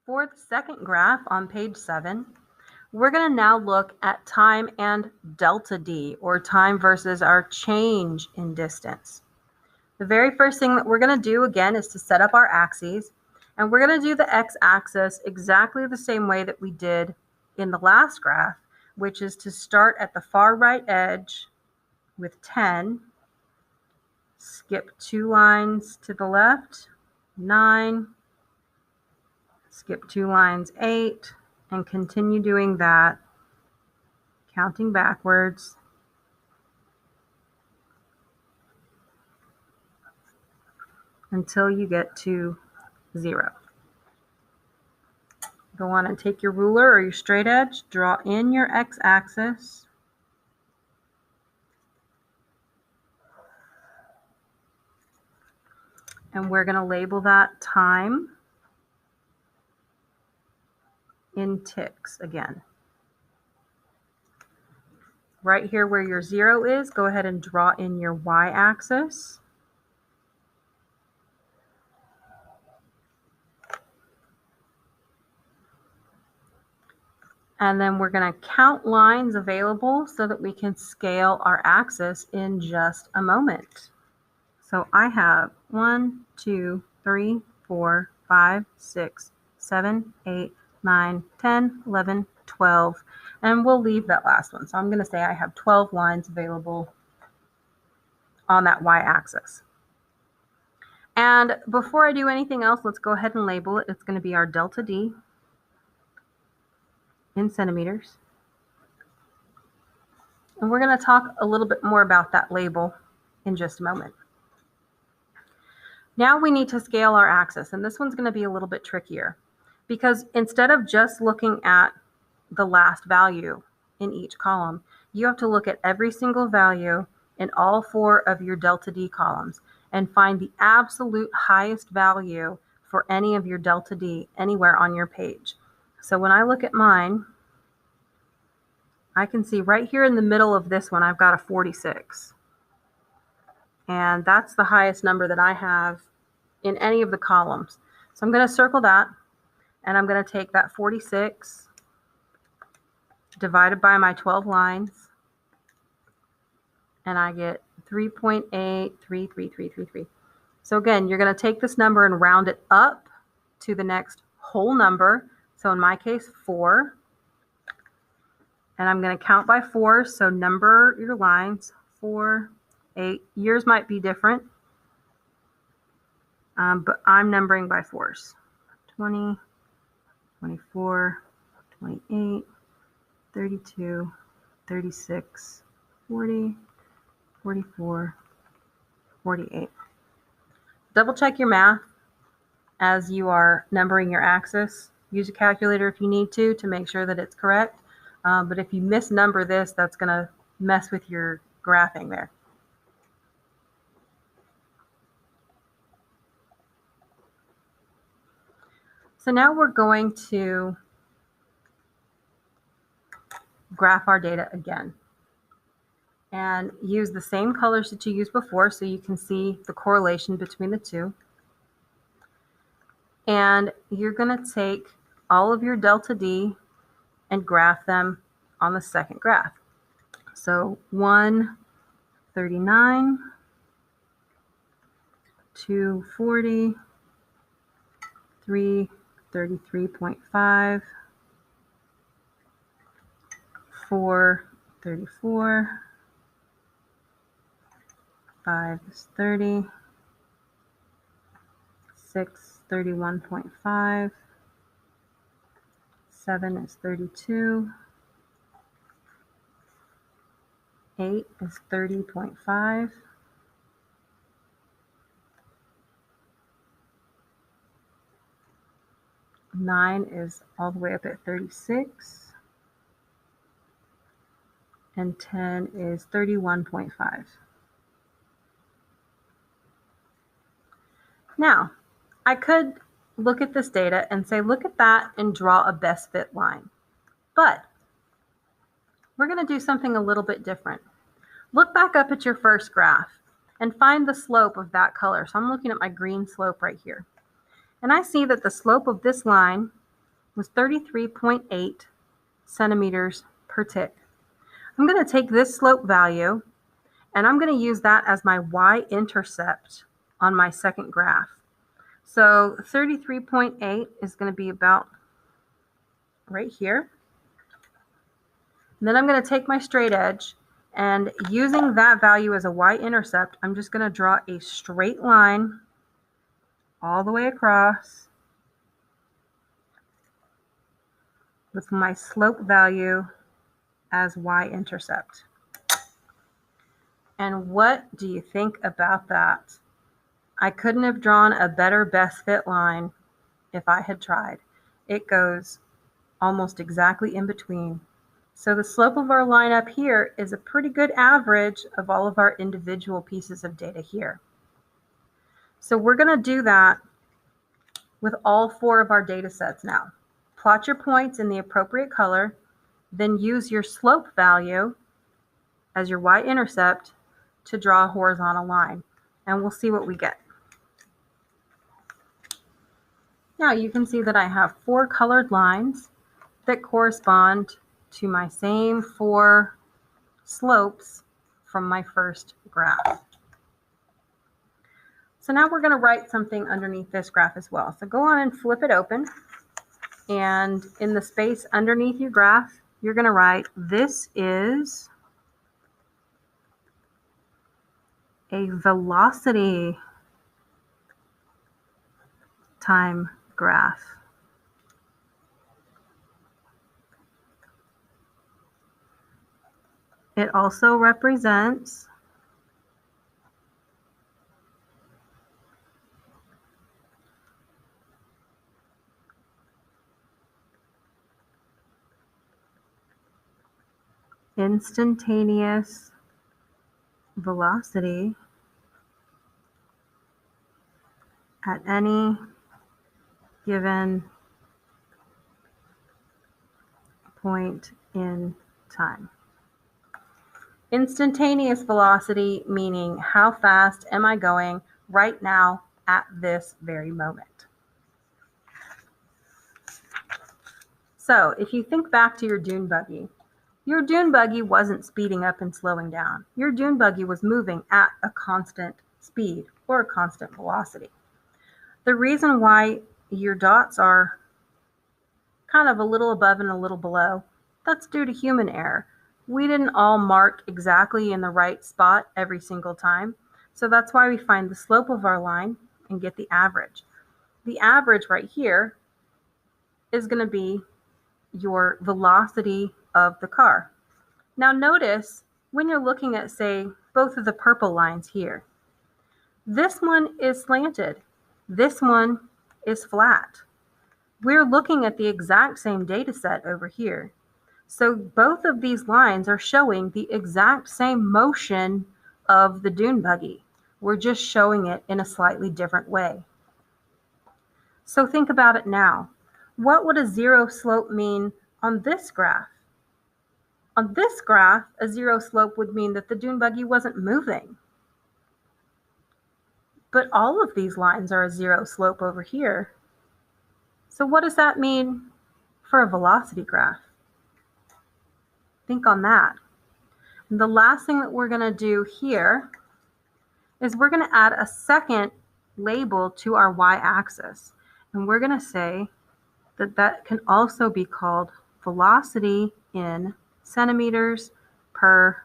For the second graph on page 7, we're going to now look at time and delta D, or time versus our change in distance. The very first thing that we're going to do again is to set up our axes, and we're going to do the x-axis exactly the same way that we did in the last graph, which is to start at the far right edge with 10, skip 2 lines to the left, 9, skip 2 lines, 8, and continue doing that, counting backwards. Until you get to 0. Go on and take your ruler or your straight edge, draw in your x-axis, and we're going to label that time in ticks again. Right here where your 0 is, go ahead and draw in your y-axis. And then we're going to count lines available so that we can scale our axis in just a moment. So I have 1, 2, 3, 4, 5, 6, 7, 8, 9, 10, 11, 12, and we'll leave that last one. So I'm going to say I have 12 lines available on that y-axis. And before I do anything else, let's go ahead and label it. It's going to be our delta D in centimeters. And we're going to talk a little bit more about that label in just a moment. Now we need to scale our axis, and this one's going to be a little bit trickier because instead of just looking at the last value in each column, you have to look at every single value in all 4 of your delta D columns and find the absolute highest value for any of your delta D anywhere on your page. So when I look at mine, I can see right here in the middle of this one, I've got a 46. And that's the highest number that I have in any of the columns. So I'm going to circle that, and I'm going to take that 46 divided by my 12 lines, and I get 3.833333. So again, you're going to take this number and round it up to the next whole number. So in my case, 4. And I'm going to count by 4. So number your lines, 4, 8. Yours might be different, but I'm numbering by 4s. 20, 24, 28, 32, 36, 40, 44, 48. Double check your math as you are numbering your axis. Use a calculator if you need to make sure that it's correct. But if you misnumber this, that's going to mess with your graphing there. So now we're going to graph our data again and use the same colors that you used before so you can see the correlation between the two. And you're going to take all of your delta D and graph them on the second graph. So 139, 240, 333.5, 434, 5 is 30, 6 31.5, 7 is 32, 8 is 30.5, 9 is all the way up at 36, and 10 is 31.5. Now, I could look at this data and say, look at that and draw a best fit line. But we're going to do something a little bit different. Look back up at your first graph and find the slope of that color. So I'm looking at my green slope right here. And I see that the slope of this line was 33.8 centimeters per tick. I'm going to take this slope value and I'm going to use that as my y-intercept on my second graph. So 33.8 is going to be about right here. And then I'm going to take my straight edge, and using that value as a y-intercept, I'm just going to draw a straight line all the way across with my slope value as y-intercept. And what do you think about that? I couldn't have drawn a better best fit line if I had tried. It goes almost exactly in between. So the slope of our line up here is a pretty good average of all of our individual pieces of data here. So we're going to do that with all 4 of our data sets now. Plot your points in the appropriate color, then use your slope value as your y-intercept to draw a horizontal line, and we'll see what we get. Now you can see that I have 4 colored lines that correspond to my same 4 slopes from my first graph. So now we're going to write something underneath this graph as well. So go on and flip it open, and in the space underneath your graph, you're going to write, this is a velocity time graph. It also represents instantaneous velocity at any given point in time. Instantaneous velocity meaning how fast am I going right now at this very moment. So if you think back to your dune buggy, your dune buggy wasn't speeding up and slowing down. Your dune buggy was moving at a constant speed or a constant velocity. The reason why your dots are kind of a little above and a little below, that's due to human error. We didn't all mark exactly in the right spot every single time. So that's why we find the slope of our line and get the average. The average right here is going to be your velocity of the car. Now notice when you're looking at, say, both of the purple lines here, this one is slanted, this one is flat. We're looking at the exact same data set over here. So both of these lines are showing the exact same motion of the dune buggy. We're just showing it in a slightly different way. So think about it now. What would a zero slope mean on this graph? On this graph, a zero slope would mean that the dune buggy wasn't moving. But all of these lines are a zero slope over here. So what does that mean for a velocity graph? Think on that. And the last thing that we're going to do here is we're going to add a second label to our y-axis. And we're going to say that that can also be called velocity in centimeters per